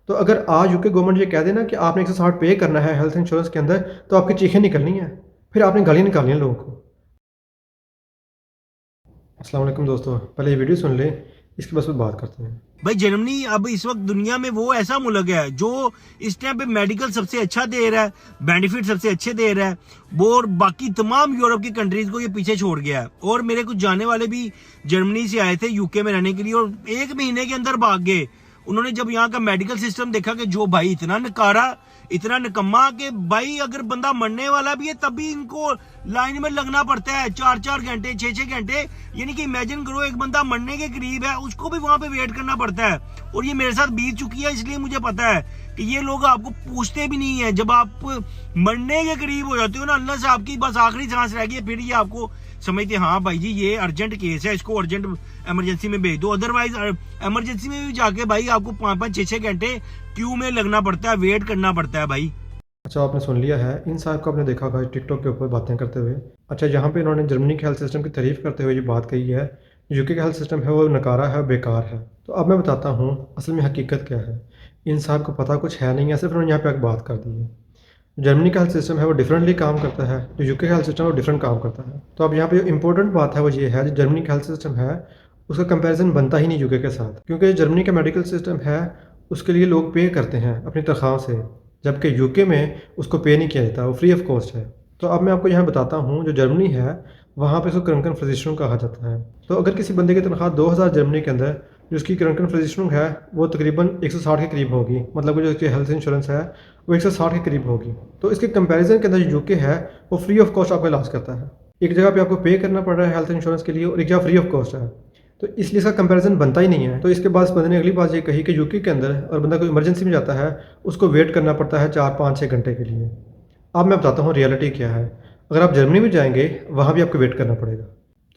तो अगर आज यूके गवर्नमेंट ये कह दे ना कि आपने 160 पे करना है हेल्थ इंश्योरेंस के अंदर, तो आपकी चीखें निकलनी है, फिर आपने गालियाँ निकालनी है लोगों को। अस्सलाम वालेकुम दोस्तों, पहले ये वीडियो सुन लें, इसके बाद बात करते हैं। भाई जर्मनी अब इस वक्त दुनिया में वो ऐसा मुल्क है जो इस टाइम पे मेडिकल सबसे अच्छा दे रहा है, बेनिफिट सबसे अच्छे दे रहा है वो, और बाकी तमाम यूरोप की कंट्रीज को ये पीछे छोड़ गया है। और मेरे कुछ जाने वाले भी जर्मनी से आए थे यूके में रहने के लिए और 1 महीने के अंदर भाग गए। उन्होंने जब यहाँ का मेडिकल सिस्टम देखा कि जो भाई इतना नकारा, इतना निकम्मा कि भाई अगर बंदा मरने वाला भी है तब भी इनको लाइन में लगना पड़ता है 4-4 घंटे 6-6 घंटे। यानी कि इमेजिन करो एक बंदा मरने के करीब है, उसको भी वहां पे वेट करना पड़ता है। और ये मेरे साथ बीत चुकी है, इसलिए मुझे पता है कि ये लोग आपको पूछते भी नहीं है। जब आप मरने के करीब हो जाते हो ना, अल्लाह से आपकी बस आखिरी सांस रह गई, फिर ये आपको समझते हैं हाँ भाई जी ये अर्जेंट केस है, इसको अर्जेंट इमरजेंसी में भेज दो। अदरवाइज इमरजेंसी में भी जाके भाई आपको 5-5 6-6 घंटे क्यू में लगना पड़ता है, वेट करना पड़ता है भाई। अच्छा, आपने सुन लिया है, इन साहब को आपने देखा होगा टिकटॉक के ऊपर बातें करते हुए। अच्छा, यहाँ पे इन्होंने जर्मनी के हेल्थ सिस्टम की तारीफ़ करते हुए ये बात कही है, यूके का हेल्थ सिस्टम है वो नकारा है, बेकार है। तो अब मैं बताता हूँ असल में हकीकत क्या है। इन साहब को पता कुछ है नहीं है, सिर्फ उन्होंने यहाँ पे आके बात कर दी है। जर्मनी का हेल्थ सिस्टम है वो डिफरेंटली काम करता है, जो यूके का हेल्थ सिस्टम है वो डिफरेंट काम करता है। तो अब यहाँ पे इंपॉर्टेंट बात है वो ये है, जो जर्मनी का हेल्थ सिस्टम है उसका कंपैरिजन बनता ही नहीं यूके के साथ, क्योंकि जर्मनी का मेडिकल सिस्टम है उसके लिए लोग पे करते हैं अपनी तनख्वाह से, जबकि यूके में उसको पे नहीं किया जाता, वो फ्री ऑफ कॉस्ट है। तो अब मैं आपको यहाँ बताता हूँ, जो जर्मनी है वहाँ पे इसको क्रंकन फिजिशियन कहा जाता है। तो अगर किसी बंदे की तनख्वाह 2000 जर्मनी के अंदर, जो उसकी क्रंकन फिजिशियन है वो तकरीबन 160 के करीब होगी, मतलब जो उसकी हेल्थ इंश्योरेंस है वो 160 के करीब होगी। तो इसके कंपैरिजन के अंदर जो यूके है वो फ्री ऑफ कॉस्ट आपका इलाज करता है। एक जगह पे आपको पे करना पड़ रहा है हेल्थ इंश्योरेंस के लिए और एक जगह फ्री ऑफ कॉस्ट है, तो इसलिए इसका कंपैरिजन बनता ही नहीं है। तो इसके बाद इस बंदे ने अगली बात ये कही कि यूके के अंदर और बंदा कोई इमरजेंसी में जाता है उसको वेट करना पड़ता है 4-5-6 घंटे के लिए। अब मैं बताता हूँ रियलिटी क्या है। अगर आप जर्मनी में जाएंगे वहाँ भी आपको वेट करना पड़ेगा।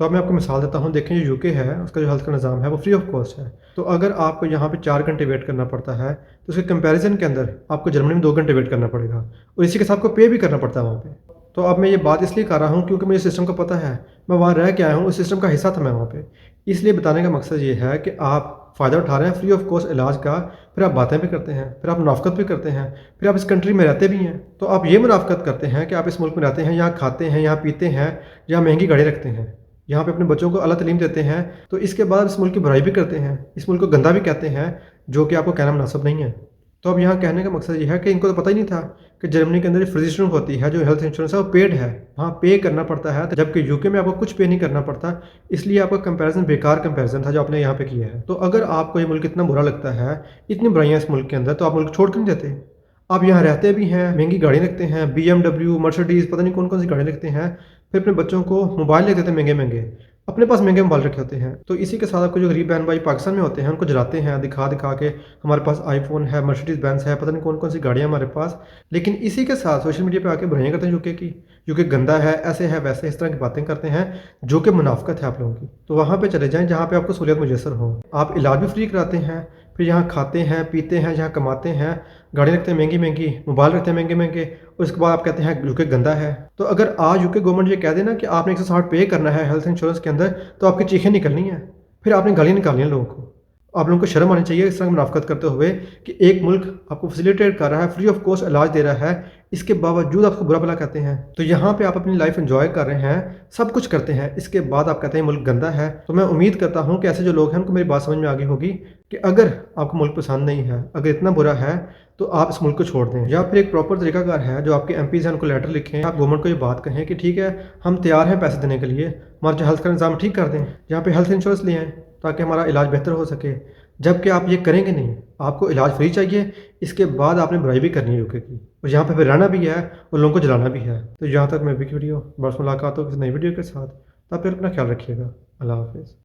तो अब मैं आपको मिसाल देता हूँ, देखें जो यूके है उसका जो हेल्थ का निज़ाम है वो फ्री ऑफ कॉस्ट है। तो अगर आपको यहाँ पे 4 घंटे वेट करना पड़ता है तो उसके कंपैरिजन के अंदर आपको जर्मनी में 2 घंटे वेट करना पड़ेगा और इसी के साथ आपको पे भी करना पड़ता है वहाँ पे। तो अब मैं ये बात इसलिए कर रहा हूँ क्योंकि मुझे सिस्टम का पता है, मैं वहाँ रह के आया हूँ, उस सिस्टम का हिस्सा था मैं वहाँ पे। इसलिए बताने का मकसद ये है कि आप फ़ायदा उठा रहे हैं फ्री ऑफ कॉस्ट इलाज का, फिर आप बातें भी करते हैं, फिर आप मुनाफ़कत भी करते हैं, फिर आप इस कंट्री में रहते भी हैं। तो आप ये मुनाफ़कत करते हैं कि आप इस मुल्क में रहते हैं, यहाँ खाते हैं, यहाँ पीते हैं, यहाँ महंगी गाड़ी रखते हैं, यहाँ पे अपने बच्चों को अला तालीम देते हैं, तो इसके बाद इस मुल्क की बुराई भी करते हैं, इस मुल्क को गंदा भी कहते हैं, जो कि आपको कहना मुनासिब नहीं है। तो अब यहाँ कहने का मकसद ये है कि इनको तो पता ही नहीं था कि जर्मनी के अंदर फिजिशियन होती है, जो हेल्थ इंश्योरेंस है वो पेड है, वहाँ पे करना पड़ता है, जबकि यूके में आपको कुछ पे नहीं करना पड़ता। इसलिए आपका कंपैरिजन बेकार कंपैरिजन था जो आपने यहाँ पे किया है। तो अगर आपको ये मुल्क इतना बुरा लगता है, इतनी बुराइयाँ इस मुल्क के अंदर, तो आप मुल्क छोड़ क्यों नहीं देते? आप यहाँ रहते भी हैं, महंगी गाड़ी रखते हैं, BMW मर्सिडीज़ पता नहीं कौन कौन सी गाड़ी रखते हैं, फिर अपने बच्चों को मोबाइल ले देते हैं महंगे महंगे, अपने पास महंगे मोबाइल रखे होते हैं। तो इसी के साथ आपको जो गरीब बहन भाई पाकिस्तान में होते हैं उनको जलाते हैं दिखा दिखा के, हमारे पास आईफोन है, मर्सिडीज़ बेंज है, पता नहीं कौन कौन सी गाड़ियाँ हमारे पास। लेकिन इसी के साथ सोशल मीडिया पे आके बुराइयाँ करते हैं यूके की, यूके गंदा है, ऐसे है वैसे, इस तरह की बातें करते हैं जो कि मुनाफकत है आप लोगों की। तो वहाँ पे चले जाएँ जहाँ पे आपको सहूलियत मुयसर हो। आप इलाज भी फ्री कराते हैं, फिर यहाँ खाते हैं पीते हैं, यहाँ कमाते हैं, गाड़ी रखते हैं महंगी महंगी, मोबाइल रखते हैं महंगे महंगे, और उसके बाद आप कहते हैं यूके गंदा है। तो अगर आज यूके गवर्नमेंट ये कह देना कि आपने 160 पे करना है हेल्थ इंश्योरेंस के अंदर, तो आपकी चीखें निकलनी है, फिर आपने गालियाँ निकालनी है लोगों को। आप लोगों को शर्म आनी चाहिए इस तरह मुनाफकत करते हुए कि एक मुल्क आपको फैसिलिटेट कर रहा है, फ्री ऑफ कॉस्ट इलाज दे रहा है, इसके बावजूद आपको बुरा भला कहते हैं। तो यहाँ पे आप अपनी लाइफ एंजॉय कर रहे हैं, सब कुछ करते हैं, इसके बाद आप कहते हैं मुल्क गंदा है। तो मैं उम्मीद करता हूँ कि ऐसे जो लोग हैं उनको मेरी बात समझ में आ गई होगी कि अगर आपको मुल्क पसंद नहीं है, अगर इतना बुरा है, तो आप इस मुल्क को छोड़ दें। या फिर एक प्रॉपर तरीकाकार है, जो आपके MPs हैं उनको लेटर लिखें, आप गवर्नमेंट को ये बात कहें कि ठीक है हम तैयार हैं पैसे देने के लिए, हमारा जो हेल्थ का निज़ाम ठीक कर दें, यहाँ पे हेल्थ इंश्योरेंस ले आएँ ताकि हमारा इलाज बेहतर हो सके। जबकि आप ये करेंगे नहीं, आपको इलाज फ्री चाहिए, इसके बाद आपने बुराई भी करनी है यूके की, और यहाँ पे फिर रहना भी है और लोगों को जलाना भी है। तो यहाँ तक मैं भी वीडियो, बस मुलाकात हो किसी नई वीडियो के साथ, तब फिर अपना ख्याल रखिएगा। अल्लाह हाफिज़।